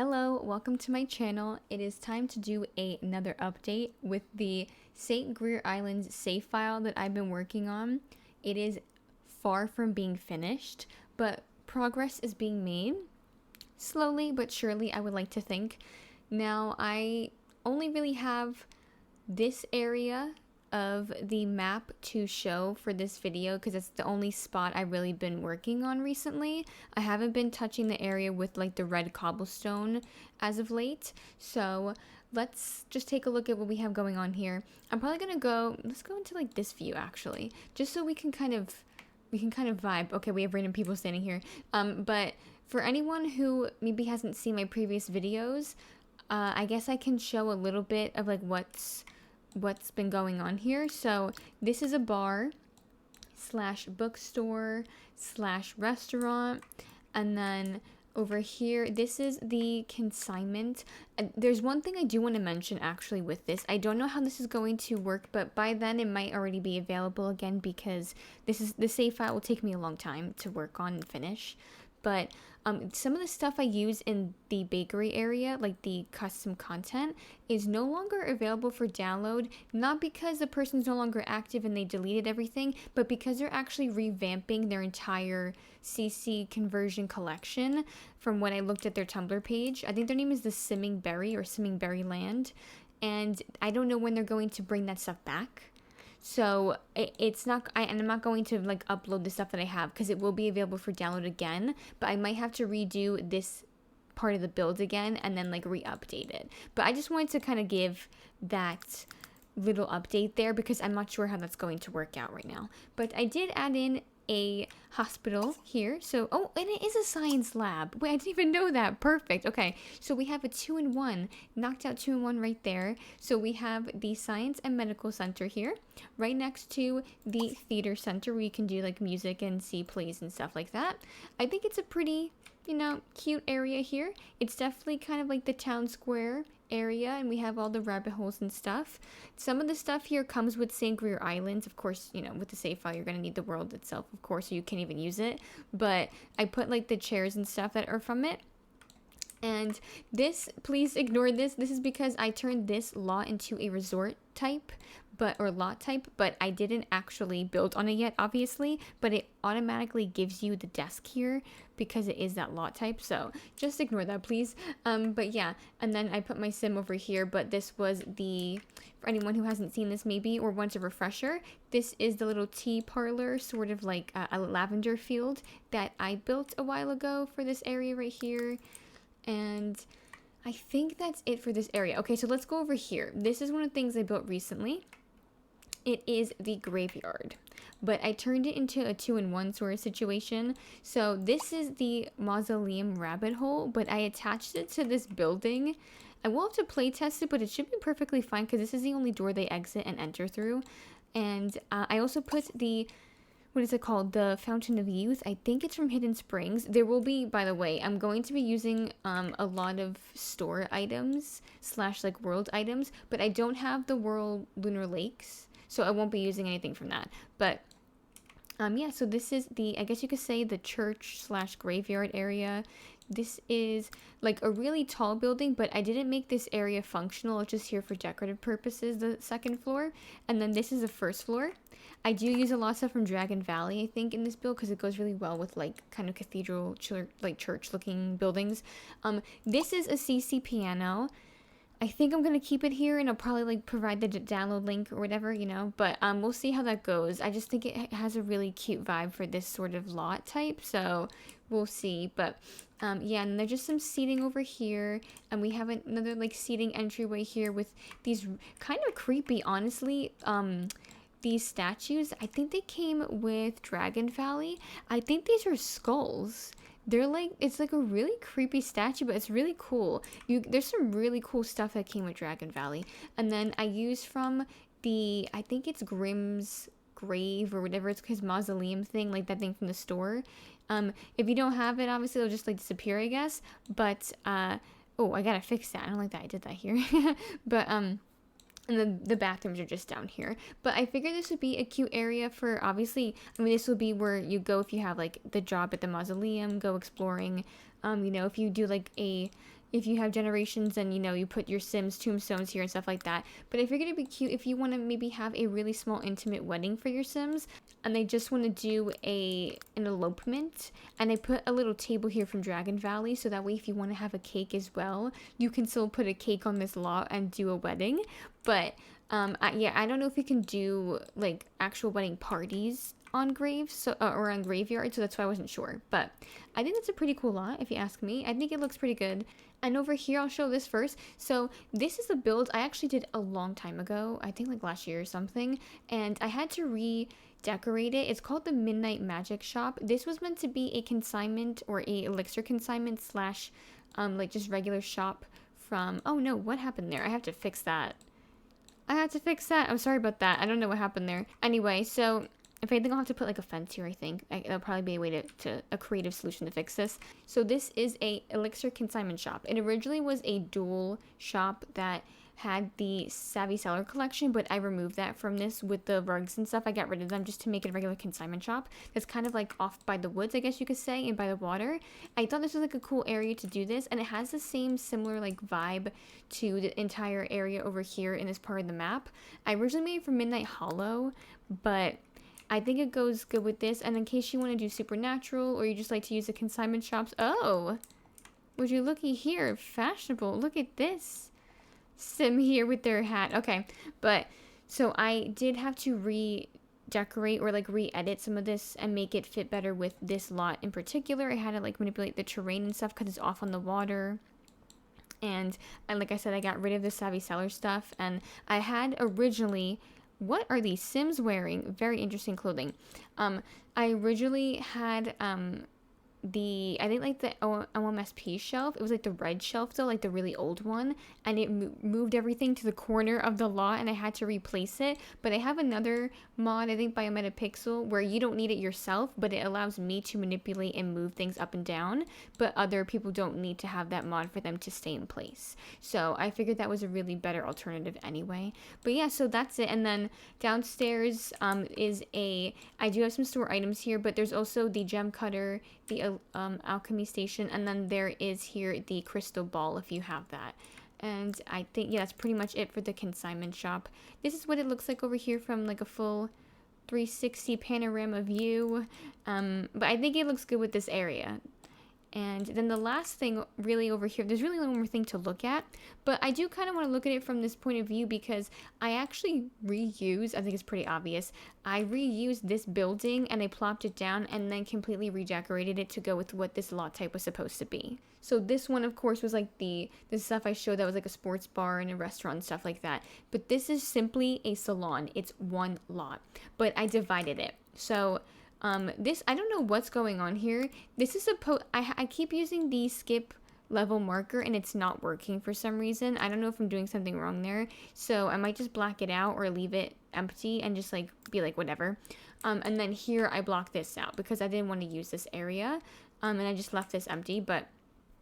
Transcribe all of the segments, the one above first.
Hello, welcome to my channel. It is time to do another update with the St. Greer Islands save file that I've been working on. It is far from being finished, but progress is being made. Slowly but surely, I would like to think. Now, I only really have this area of the map to show for this video because it's the only spot I've really been working on recently. I haven't been touching the area with like the red cobblestone as of late. So let's just take a look at what we have going on here. I'm probably gonna let's go into like this view actually, just so we can kind of vibe. Okay, we have random people standing here. But for anyone who maybe hasn't seen my previous videos, I guess I can show a little bit of like what's been going on here. So this is a bar slash bookstore slash restaurant, and then over here this is the consignment. There's one thing I do want to mention actually with this. I don't know how this is going to work, but by then it might already be available again because the save file will take me a long time to work on and finish. But some of the stuff I use in the bakery area, like the custom content, is no longer available for download, not because the person's no longer active and they deleted everything, but because they're actually revamping their entire CC conversion collection from when I looked at their Tumblr page. I think their name is the Simming Berry or Simming Berry Land, and I don't know when they're going to bring that stuff back. So it's not, and I'm not going to like upload the stuff that I have because it will be available for download again, but I might have to redo this part of the build again and then like re-update it. But I just wanted to kind of give that little update there because I'm not sure how that's going to work out right now. But I did add in a hospital here. So, oh, and it is a science lab. Wait, I didn't even know that. Perfect. Okay, so we have a 2-in-1, knocked out 2-in-1 right there. So we have the science and medical center here, right next to the theater center where you can do like music and see plays and stuff like that. I think it's a pretty, cute area here. It's definitely kind of like the town square area, and we have all the rabbit holes and stuff. Some of the stuff here comes with St. Greer Islands. Of course, with the save file, you're going to need the world itself, of course, so you can't even use it. But I put like the chairs and stuff that are from it. And this, please ignore this. This is because I turned this lot into a resort type, or lot type, but I didn't actually build on it yet, obviously, but it automatically gives you the desk here because it is that lot type, so just ignore that, please. But yeah, and then I put my sim over here, but this was for anyone who hasn't seen this maybe, or wants a refresher, this is the little tea parlor, sort of like a lavender field that I built a while ago for this area right here. And I think that's it for this area. Okay, so let's go over here. This is one of the things I built recently. It is the graveyard, but I turned it into a 2-in-1 sort of situation. So this is the mausoleum rabbit hole, but I attached it to this building. I will have to play test it, but it should be perfectly fine because this is the only door they exit and enter through. And I also put what is it called? The Fountain of Youth. I think it's from Hidden Springs. There will be, by the way, I'm going to be using a lot of store items / like world items, but I don't have the World Lunar Lakes, so I won't be using anything from that. But yeah, so this is I guess you could say the church / graveyard area. This is like a really tall building, but I didn't make this area functional. It's just here for decorative purposes, the second floor. And then this is the first floor. I do use a lot of stuff from Dragon Valley, I think, in this build because it goes really well with like kind of cathedral, church looking buildings. This is a CC piano. I think I'm going to keep it here, and I'll probably like provide the download link or whatever, but we'll see how that goes. I just think it has a really cute vibe for this sort of lot type, so we'll see. But yeah, and there's just some seating over here, and we have another like seating entryway here with these kind of creepy, honestly, these statues. I think they came with Dragon Valley. I think these are skulls. They're like, it's like a really creepy statue, but it's really cool. There's some really cool stuff that came with Dragon Valley. And then I used from I think it's Grimm's grave or whatever, it's his mausoleum thing, like that thing from the store. If you don't have it, obviously it'll just like disappear, I guess. But oh, I gotta fix that. I don't like that I did that here. But and the bathrooms are just down here. But I figured this would be a cute area for, obviously, this will be where you go if you have like the job at the mausoleum, go exploring. If you do like a if you have generations and, you know, you put your Sims tombstones here and stuff like that. But I figured it'd be cute if you want to maybe have a really small intimate wedding for your Sims and they just want to do an elopement. And I put a little table here from Dragon Valley so that way if you want to have a cake as well, you can still put a cake on this lot and do a wedding. But yeah, I don't know if we can do like actual wedding parties on graves, so or on graveyards, so that's why I wasn't sure. But I think that's a pretty cool lot if you ask me. I think it looks pretty good. And over here, I'll show this first. So this is a build I actually did a long time ago, I think like last year or something, and I had to redecorate it. It's called the Midnight Magic Shop. This was meant to be a consignment or a elixir consignment slash like just regular shop from, oh no, what happened there? I have to fix that. I'm sorry about that. I don't know what happened there. Anyway, so if anything, I'll have to put like a fence here, I think. That'll probably be a way to a creative solution to fix this. So this is a elixir consignment shop. It originally was a dual shop that had the Savvy Seller collection, but I removed that from this with the rugs and stuff. I got rid of them just to make it a regular consignment shop. That's kind of like off by the woods, I guess you could say, and by the water. I thought this was like a cool area to do this, and it has the same similar like vibe to the entire area over here in this part of the map. I originally made it for Midnight Hollow, but I think it goes good with this. And in case you want to do supernatural or you just like to use the consignment shops. Oh, would you looky here? Fashionable. Look at this Sim here with their hat. Okay, but so I did have to redecorate or like re-edit some of this and make it fit better with this lot in particular. I had to like manipulate the terrain and stuff because it's off on the water. And like I said, I got rid of the Savvy Seller stuff. And I had originally... What are these Sims wearing? Very interesting clothing. I originally had I think like the OMSP shelf. It was like the red shelf though, like the really old one, and it moved everything to the corner of the lot and I had to replace it. But I have another mod, I think by a Metapixel, where you don't need it yourself, but it allows me to manipulate and move things up and down, but other people don't need to have that mod for them to stay in place. So I figured that was a really better alternative anyway. But yeah, so that's it. And then downstairs I do have some store items here, but there's also the gem cutter, the alchemy station, and then there is here the crystal ball if you have that. And I think, yeah, that's pretty much it for the consignment shop. This is what it looks like over here from like a full 360 panorama view. But I think it looks good with this area. And then the last thing really over here, there's really one more thing to look at, but I do kind of want to look at it from this point of view because I actually reuse, I think it's pretty obvious, I reused this building and I plopped it down and then completely redecorated it to go with what this lot type was supposed to be. So this one, of course, was like the stuff I showed that was like a sports bar and a restaurant and stuff like that. But this is simply a salon. It's one lot, but I divided it. So this, I don't know what's going on here. This is I keep using the skip level marker and it's not working for some reason. I don't know if I'm doing something wrong there. So I might just black it out or leave it empty and just like be like whatever. And then here I block this out because I didn't want to use this area. And I just left this empty, but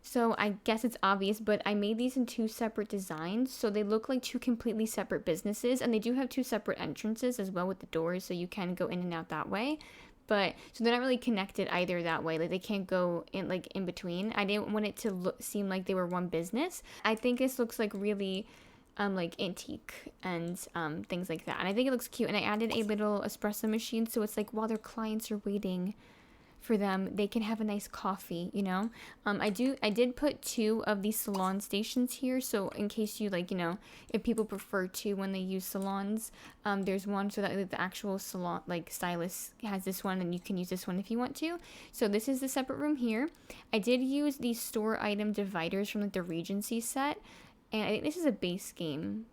so I guess it's obvious, but I made these in two separate designs. So they look like two completely separate businesses and they do have two separate entrances as well with the doors. So you can go in and out that way. But so they're not really connected either that way. Like they can't go in like in between. I didn't want it to seem like they were one business. I think this looks like really like antique and things like that. And I think it looks cute. And I added a little espresso machine so it's like while their clients are waiting for them, they can have a nice coffee, you know. I did put two of these salon stations here, so in case you like, you know, if people prefer to when they use salons, there's one so that the actual salon like stylist has this one and you can use this one if you want to. So this is the separate room here. I did use these store item dividers from like the Regency set, and I think this is a base game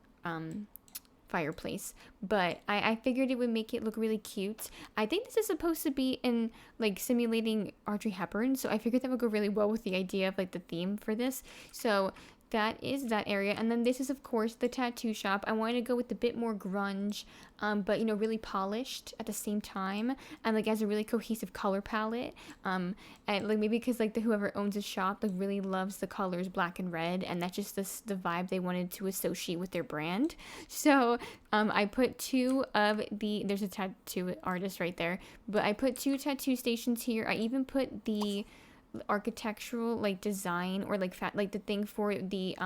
fireplace, but I figured it would make it look really cute. I think this is supposed to be in like simulating Audrey Hepburn, so I figured that would go really well with the idea of like the theme for this. So that is that area. And then this is of course the tattoo shop. I wanted to go with a bit more grunge, but you know, really polished at the same time, and like has a really cohesive color palette, and like maybe because like whoever owns the shop like really loves the colors black and red, and that's just the vibe they wanted to associate with their brand. So I put two of there's a tattoo artist right there, but I put two tattoo stations here. I even put the architectural like design, or like like the thing for the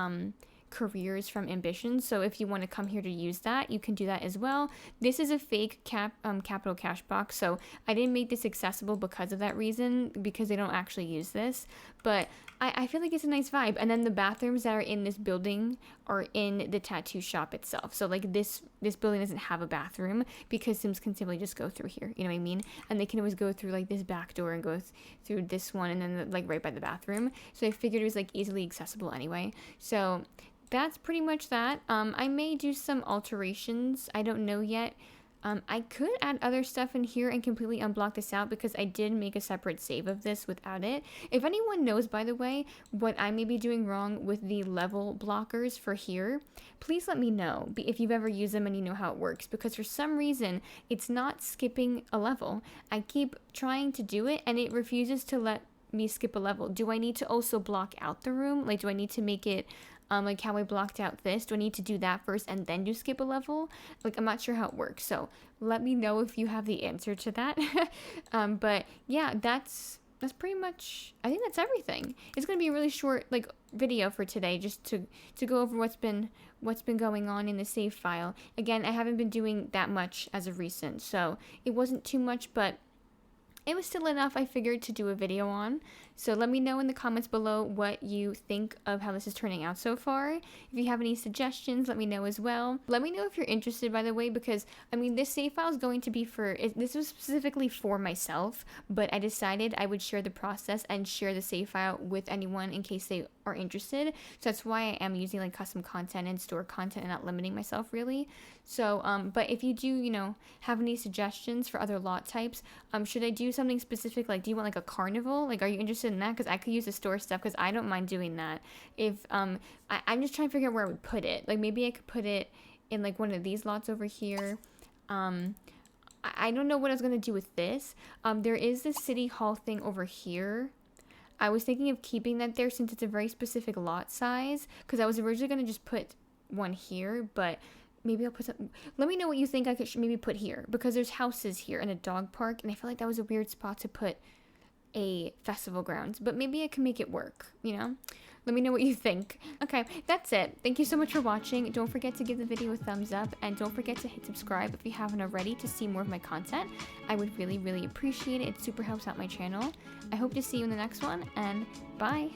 careers from Ambition. So if you want to come here to use that, you can do that as well. This is a fake capital cash box, so I didn't make this accessible because of that reason, because they don't actually use this. But I feel like it's a nice vibe. And then the bathrooms that are in this building are in the tattoo shop itself. So like this building doesn't have a bathroom because Sims can simply just go through here. You know what I mean? And they can always go through like this back door and go through this one, and then like right by the bathroom. So I figured it was like easily accessible anyway. So that's pretty much that. I may do some alterations. I don't know yet. I could add other stuff in here and completely unblock this out, because I did make a separate save of this without it. If anyone knows, by the way, what I may be doing wrong with the level blockers for here, please let me know if you've ever used them and you know how it works, because for some reason it's not skipping a level. I keep trying to do it and it refuses to let me skip a level. Do I need to also block out the room? Like, do I need to make it like how I blocked out this? Do I need to do that first and then do skip a level? Like, I'm not sure how it works, so let me know if you have the answer to that. But yeah, that's pretty much, I think that's everything. It's gonna be a really short like video for today, just to go over what's been going on in the save file. Again, I haven't been doing that much as of recent, so it wasn't too much, but it was still enough, I figured, to do a video on. So let me know in the comments below what you think of how this is turning out so far. If you have any suggestions, let me know as well. Let me know if you're interested, by the way, because, I mean, this save file is going to be this was specifically for myself, but I decided I would share the process and share the save file with anyone in case they are interested. So that's why I am using like custom content and store content and not limiting myself really. So, but if you do, you know, have any suggestions for other lot types, should I do something specific? Like, do you want like a carnival? Like, are you interested in that? Because I could use the store stuff, because I don't mind doing that. If I'm just trying to figure out where I would put it. Like, maybe I could put it in like one of these lots over here. I don't know what I was gonna do with this. There is this city hall thing over here. I was thinking of keeping that there since it's a very specific lot size, because I was originally gonna just put one here, but maybe I'll put some. Let me know what you think I could maybe put here, because there's houses here and a dog park, and I feel like that was a weird spot to put a festival grounds, but maybe I can make it work, you know? Let me know what you think. Okay, that's it. Thank you so much for watching. Don't forget to give the video a thumbs up, and don't forget to hit subscribe if you haven't already to see more of my content. I would really, really appreciate it. It super helps out my channel. I hope to see you in the next one, and bye!